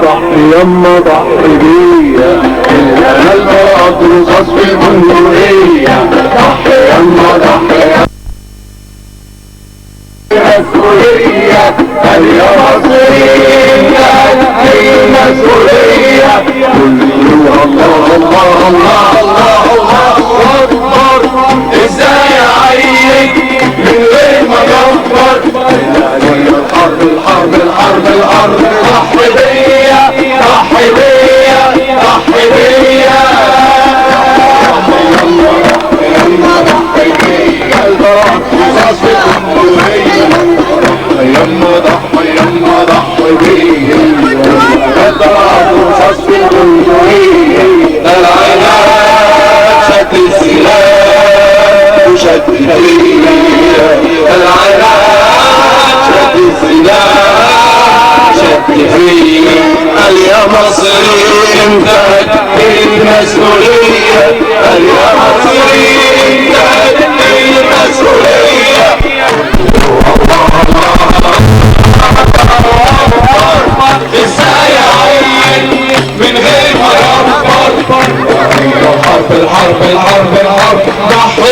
يما ضحي بيا إنما البراءة رصاص في البندقية. ضحي يما ضحي مسؤولية يا مصريين هي مسؤولية. كل الله الله الله الله الله أكبر. ازاي اعيش من غير ما يكبر؟ الحرب الحرب الحرب الحرب. ضحي بيا ضحي بيا ضحي بيا. يما ضحي بيا البراءة رصاص في البندقية. يما ضحي يما ضحي بيا البراءة رصاص في البندقية. العناد شد السلاح وشد فيا. العناد شد السلاح شد فيا. قال يا مصري انت المسؤولية. قال يا مصري انت المسؤولية. ازاي اعيش من غير ما يكبر؟ الحرب الحرب الحرب الحرب. ضحي